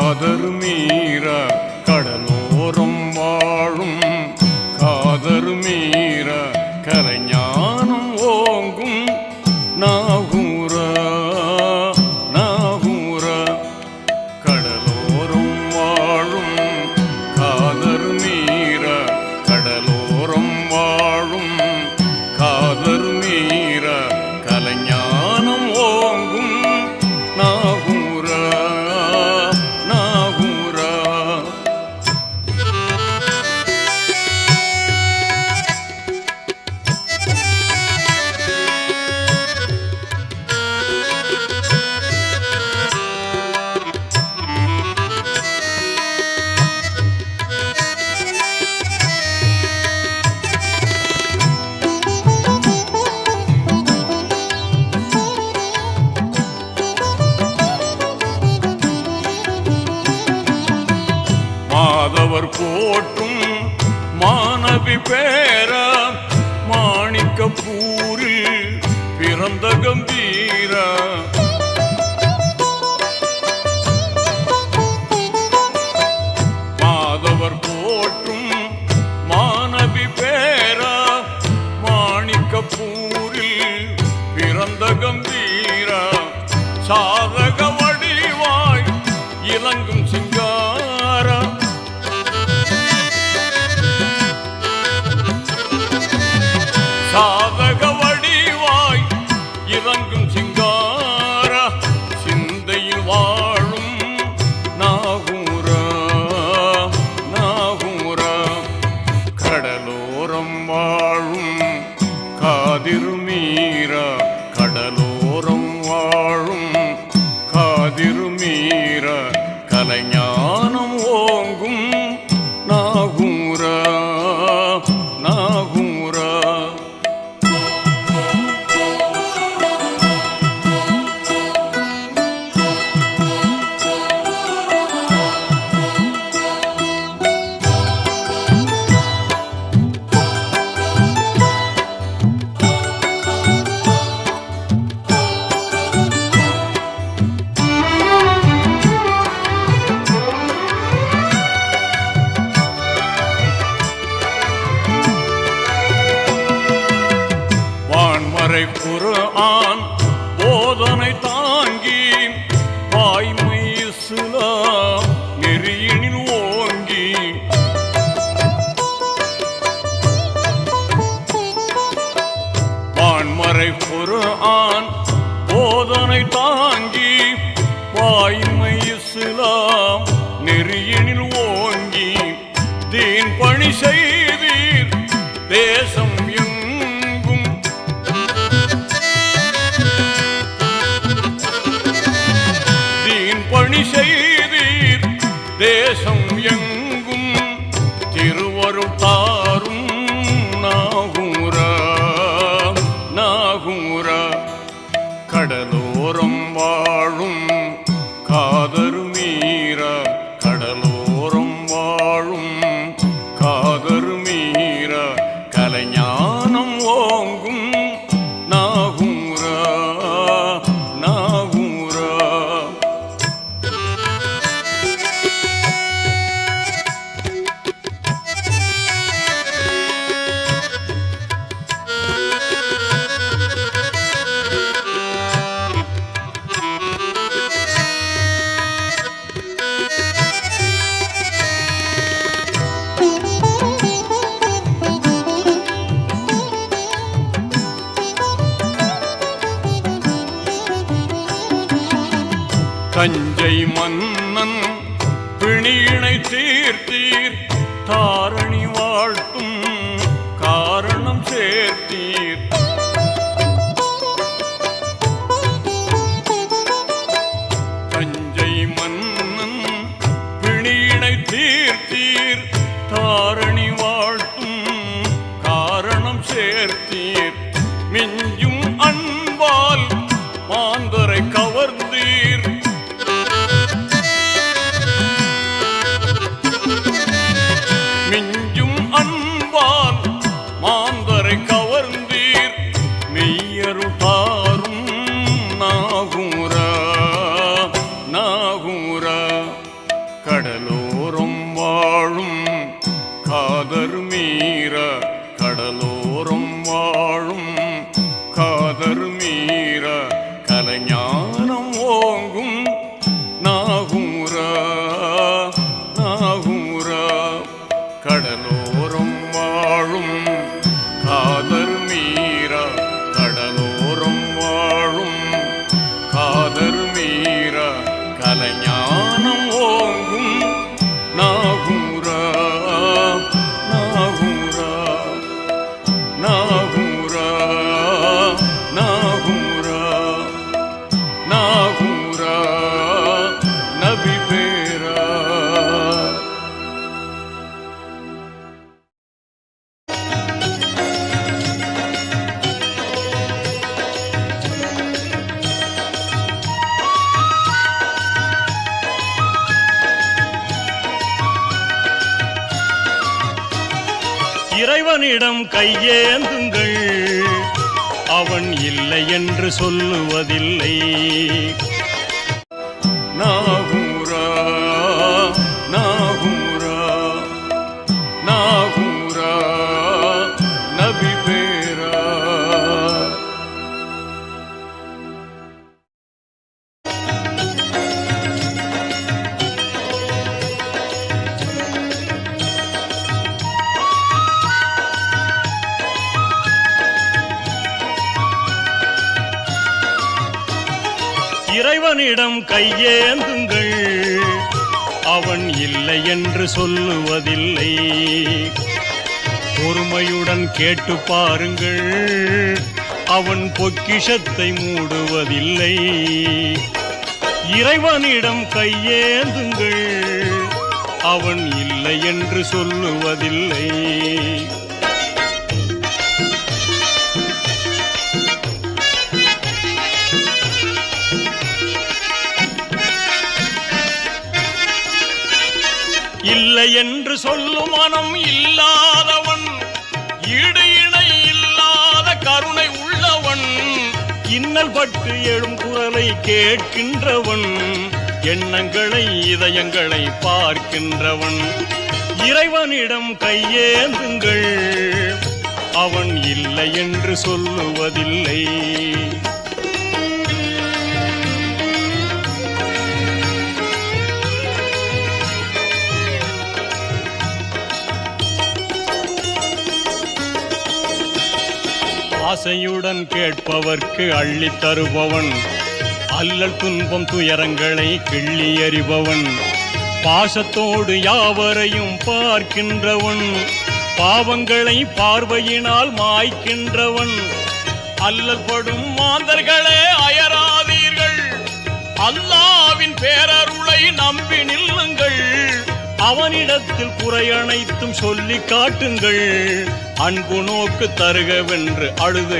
காதர் மீற கடலோரம் வாழும் காதர் மீற கலைஞானம் ஓங்கும் நாகூர நாகூர கடலோரம் வாழும் காதர் மீற கடலோரம் வாழும் காதர் மீற கலைஞானம் ஓங்கும் நாகூர நாகூர மாதவர் போற்றும் மாணவி பேர மாணிக்கப்பூரில் பிறந்த கம்பீர மாதவர் போற்றும் மாணவி பேர மாணிக்கப்பூரில் பிறந்த கம்பீர சாதக வடிவாய் இலங்கும் சிங்கார சாதக வடிவாய் இறங்கும் சிங்கார சிந்தையில் வாழும் நாகூர நாகூர கடலோரம் வாழும் காதிர் மீற கடலோரம் வாழும் காதிர் மீற கலைஞானம் ஓங்கும் நாகூர நாகூர குர்ஆன் போதனை தாங்கி வாய்மை இஸ்லாம் நெறியினில் ஓங்கி வான்மறை குர்ஆன் போதனை தாங்கி வாய்மை இஸ்லாம் நெறியினில் ஓங்கி தீன் பணி செய்தீர் தேசம் பணி செய்தீர் தேசம் எங்கும் திருவருள் தாரும் நாகூர நாகூர கடலோரம் வாழும் காதர் மீற கடலோரம் வாழும் காதர் மீற கலைஞானம் ஓங்கும் நாகூர நாகூர தஞ்சை மன்னன் பிணியினை தீர்த்தீர் தாரணி வாழ்த்தும் காரணம் சேர்த்தீர் தஞ்சை மன்னன் பிணியினை தீர்த்தீர் தாரணி வாழ்த்தும் காரணம் சேர்த்தீர் மிஞ்சும் அன்பால் மாந்தரை கவர்ந்தீர் மிஞ்சும் அன்பால் மாந்தரை கவர்ந்தீர் மெய்யரு தாரும் நாகூர நாகூர நாகூரா நாகூரா நாகூரா நபி பேரா. இறைவனிடம் கையேந்துங்கள், அவன் இல்லை என்று சொல்லுவதில்லை. நாகூரா நாகூரா நாகூரா நபி பேரா. இறைவனிடம் கையேந்துங்கள், அவன் இல்லை என்று சொல்லுவதில்லை. பொறுமையுடன் கேட்டு பாருங்கள், அவன் பொக்கிஷத்தை மூடுவதில்லை. இறைவனிடம் கையேந்துங்கள், அவன் இல்லை என்று சொல்லுவதில்லை. இல்லை என்று சொல்லும் மனம் இல்லாதவன், ஈடு இணை இல்லாத கருணை உள்ளவன், இன்னல் பட்டு எழும் குரலை கேட்கின்றவன், எண்ணங்களை இதயங்களை பார்க்கின்றவன். இறைவனிடம் கையேந்துங்கள், அவன் இல்லை என்று சொல்லுவதில்லை. ஆசையுடன் கேட்பவர்க்கு அள்ளித் தருபவன், அல்லல் துன்பம் துயரங்களை கிள்ளி எறிபவன், பாசத்தோடு யாவரையும் பார்க்கின்றவன், பாவங்களை பார்வையினால் மாய்க்கின்றவன். அல்லல் படும் மாந்தர்களே அயராதீர்கள், அல்லாவின் பேரருளை நம்பி நில்லுங்கள். அவனிடத்தில் குறை அனைத்தும் சொல்லி காட்டுங்கள், அன்பு நோக்கு தருகவென்று அழுது